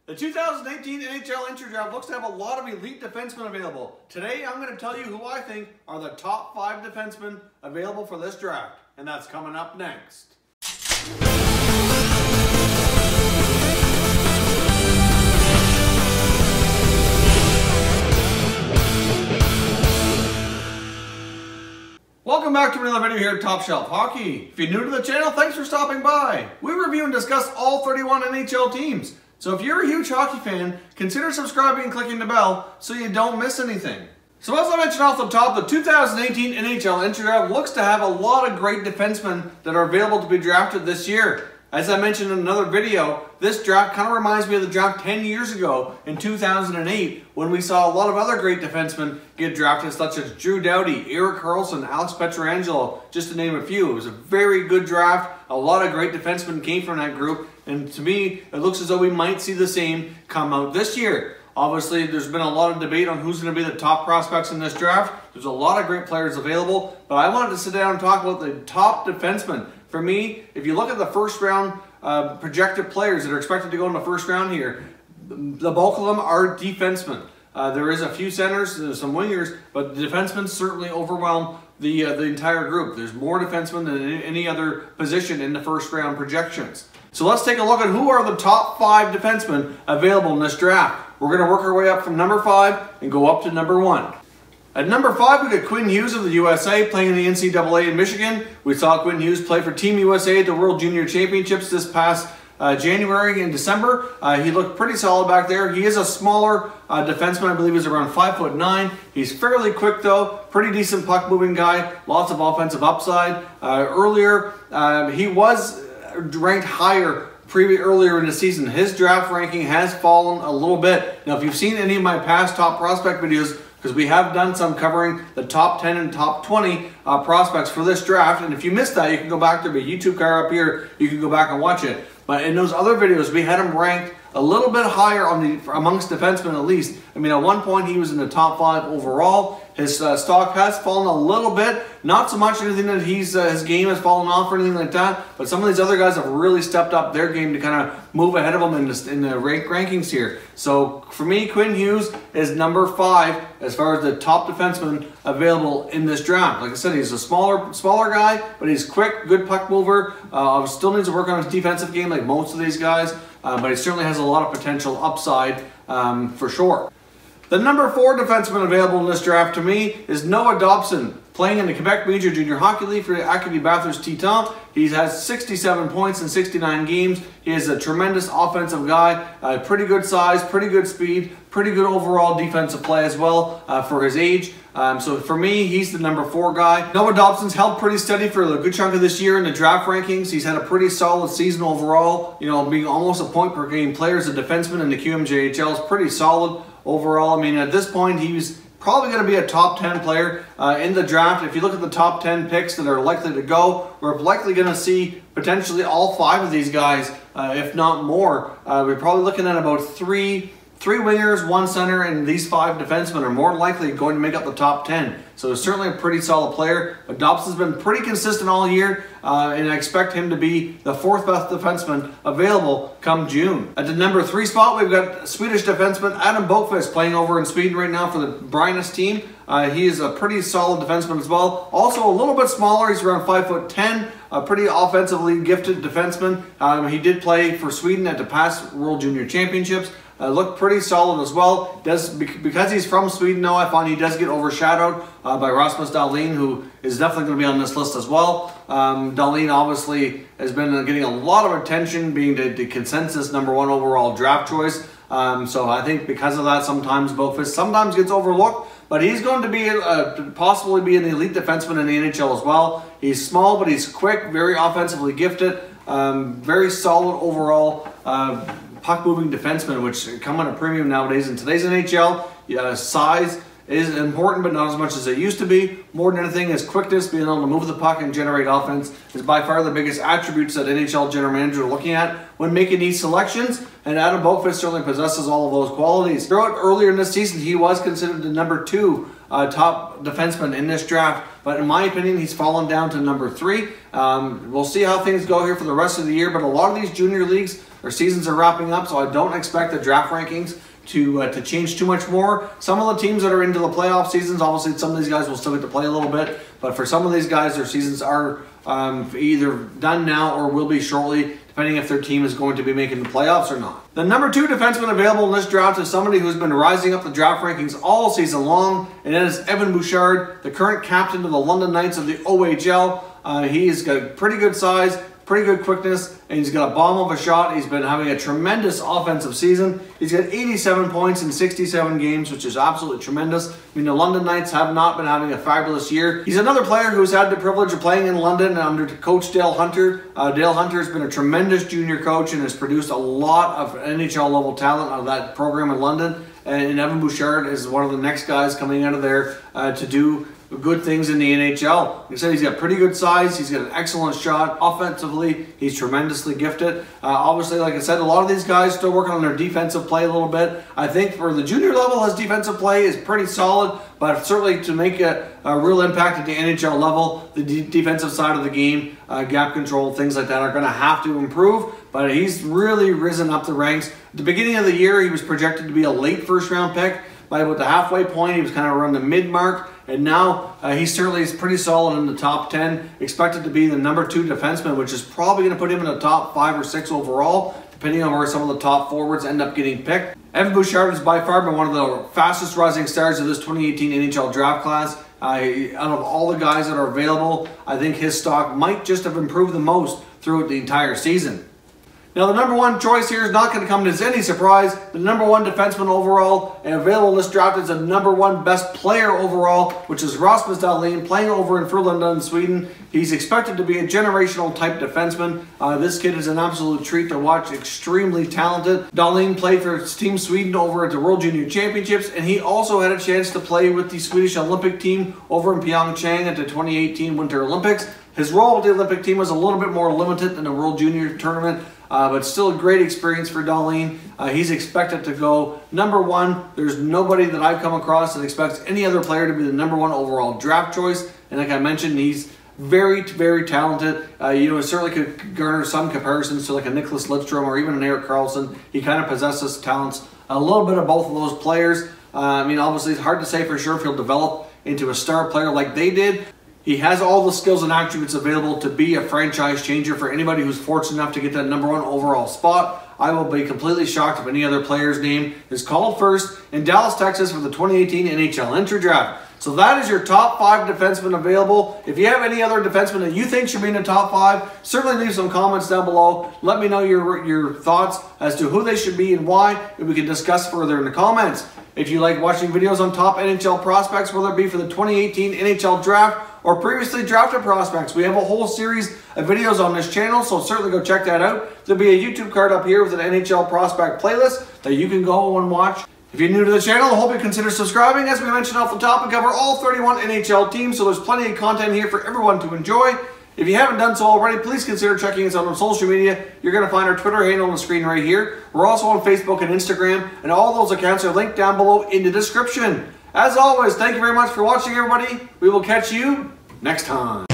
The 2018 NHL Entry Draft looks to have a lot of elite defensemen available. Today, I'm going to tell you who I think are the top 5 defensemen available for this draft. And that's coming up next. Welcome back to another video here at Top Shelf Hockey. If you're new to the channel, thanks for stopping by. We review and discuss all 31 NHL teams. So if you're a huge hockey fan, consider subscribing and clicking the bell so you don't miss anything. So as I mentioned off the top, the 2018 NHL Entry Draft looks to have a lot of great defensemen that are available to be drafted this year. As I mentioned in another video, this draft kind of reminds me of the draft 10 years ago in 2008 when we saw a lot of other great defensemen get drafted, such as Drew Doughty, Erik Karlsson, Alex Pietrangelo, just to name a few. It was a very good draft. A lot of great defensemen came from that group, and to me, it looks as though we might see the same come out this year. Obviously, there's been a lot of debate on who's going to be the top prospects in this draft. There's a lot of great players available, but I wanted to sit down and talk about the top defensemen. For me, if you look at the first round projected players that are expected to go in the first round here, the bulk of them are defensemen. There is a few centers, there's some wingers, but the defensemen certainly overwhelm the entire group. There's more defensemen than any other position in the first round projections. So let's take a look at who are the top 5 defensemen available in this draft. We're going to work our way up from number 5 and go up to number 1. At number 5, we got Quinn Hughes of the USA playing in the NCAA in Michigan. We saw Quinn Hughes play for Team USA at the World Junior Championships this past January and December. He looked pretty solid back there. He is a smaller defenseman. I believe he's around 5'9". He's fairly quick though, pretty decent puck moving guy, lots of offensive upside. Earlier, he was ranked higher earlier in the season. His draft ranking has fallen a little bit. Now, if you've seen any of my past top prospect videos, because we have done some covering the top 10 and top 20 prospects for this draft, and if you missed that, you can go back to my YouTube card up here. You can go back and watch it. But in those other videos, we had him ranked a little bit higher amongst defensemen at least. I mean, at one point he was in the top 5 overall. His stock has fallen a little bit. Not so much anything that his game has fallen off or anything like that, but some of these other guys have really stepped up their game to kind of move ahead of them in the rankings here. So for me, Quinn Hughes is number 5 as far as the top defenseman available in this draft. Like I said, he's a smaller guy, but he's quick, good puck mover. Still needs to work on his defensive game like most of these guys, but he certainly has a lot of potential upside for sure. The number 4 defenseman available in this draft to me is Noah Dobson, playing in the Quebec Major Junior Hockey League for Acadie Bathurst Teton. He has 67 points in 69 games. He is a tremendous offensive guy, pretty good size, pretty good speed, pretty good overall defensive play as well for his age. So for me, he's the number 4 guy. Noah Dobson's held pretty steady for a good chunk of this year in the draft rankings. He's had a pretty solid season overall, you know, being almost a point per game player as a defenseman in the QMJHL is pretty solid overall. I mean, at this point, he's probably going to be a top 10 player in the draft. If you look at the top 10 picks that are likely to go, we're likely going to see potentially all 5 of these guys, if not more. We're probably looking at about three wingers, 1 center, and these 5 defensemen are more likely going to make up the top 10. So it's certainly a pretty solid player. But Dobson's been pretty consistent all year, and I expect him to be the 4th best defenseman available come June. At the number 3 spot, we've got Swedish defenseman Adam Boqvist playing over in Sweden right now for the Brynäs team. He is a pretty solid defenseman as well. Also a little bit smaller. He's around 5'10", a pretty offensively gifted defenseman. He did play for Sweden at the past World Junior Championships. Looked pretty solid as well. Because he's from Sweden though, I find he does get overshadowed by Rasmus Dahlin, who is definitely going to be on this list as well. Dahlin obviously has been getting a lot of attention, being the consensus number 1 overall draft choice. So I think because of that, sometimes Boqvist sometimes gets overlooked. But he's going to be possibly be an elite defenseman in the NHL as well. He's small, but he's quick, very offensively gifted, very solid overall puck-moving defenseman, which come on a premium nowadays. In today's NHL, size is important, but not as much as it used to be. More than anything, his quickness, being able to move the puck and generate offense, is by far the biggest attributes that NHL general managers are looking at when making these selections, and Adam Boqvist certainly possesses all of those qualities. Throughout earlier in this season, he was considered the number 2 top defenseman in this draft, but in my opinion, he's fallen down to number 3. We'll see how things go here for the rest of the year, but a lot of these junior leagues Their seasons are wrapping up, so I don't expect the draft rankings to change too much more. Some of the teams that are into the playoff seasons, obviously some of these guys will still get to play a little bit, but for some of these guys, their seasons are either done now or will be shortly, depending if their team is going to be making the playoffs or not. The number 2 defenseman available in this draft is somebody who's been rising up the draft rankings all season long, and that is Evan Bouchard, the current captain of the London Knights of the OHL. He's got pretty good size, pretty good quickness, and he's got a bomb of a shot. He's been having a tremendous offensive season. He's got 87 points in 67 games, which is absolutely tremendous. I mean, the London Knights have not been having a fabulous year. He's another player who's had the privilege of playing in London under Coach Dale Hunter. Dale Hunter has been a tremendous junior coach and has produced a lot of NHL level talent out of that program in London. And Evan Bouchard is one of the next guys coming out of there to do good things in the NHL. Like I said, he's got pretty good size. He's got an excellent shot. Offensively, he's tremendously gifted. Obviously, like I said, a lot of these guys still working on their defensive play a little bit. I think for the junior level, his defensive play is pretty solid, but certainly to make a real impact at the NHL level, the defensive side of the game, gap control, things like that are going to have to improve, but he's really risen up the ranks. At the beginning of the year, he was projected to be a late first-round pick. By about the halfway point, he was kind of around the mid-mark, and now he certainly is pretty solid in the top 10, expected to be the number 2 defenseman, which is probably going to put him in the top 5 or 6 overall, depending on where some of the top forwards end up getting picked. Evan Bouchard has by far been one of the fastest rising stars of this 2018 NHL draft class. Out of all the guys that are available, I think his stock might just have improved the most throughout the entire season. Now, the number 1 choice here is not going to come as any surprise. The number 1 defenseman overall and available in this draft is the number 1 best player overall, which is Rasmus Dahlin, playing over in Frölunda in Sweden. He's expected to be a generational type defenseman. This kid is an absolute treat to watch, extremely talented. Dahlin played for Team Sweden over at the World Junior Championships, and he also had a chance to play with the Swedish Olympic team over in Pyeongchang at the 2018 Winter Olympics. His role with the Olympic team was a little bit more limited than the World Junior Tournament, but still a great experience for Dahlin. He's expected to go number 1. There's nobody that I've come across that expects any other player to be the number 1 overall draft choice. And like I mentioned, he's very, very talented. It certainly could garner some comparisons to like a Nicholas Lidstrom or even an Erik Karlsson. He kind of possesses talents, a little bit of both of those players. I mean, obviously, it's hard to say for sure if he'll develop into a star player like they did. He has all the skills and attributes available to be a franchise changer for anybody who's fortunate enough to get that number 1 overall spot. I will be completely shocked if any other player's name is called first in Dallas, Texas for the 2018 NHL Entry Draft. So that is your top 5 defensemen available. If you have any other defensemen that you think should be in the top 5, certainly leave some comments down below. Let me know your thoughts as to who they should be and why, and we can discuss further in the comments. If you like watching videos on top NHL prospects, whether it be for the 2018 NHL Draft or previously drafted prospects, we have a whole series of videos on this channel, so certainly go check that out. There'll be a YouTube card up here with an NHL prospect playlist that you can go and watch. If you're new to the channel, I hope you consider subscribing. As we mentioned off the top, we cover all 31 NHL teams, so there's plenty of content here for everyone to enjoy. If you haven't done so already, please consider checking us out on social media. You're going to find our Twitter handle on the screen right here. We're also on Facebook and Instagram, and all those accounts are linked down below in the description. As always, thank you very much for watching, everybody. We will catch you next time.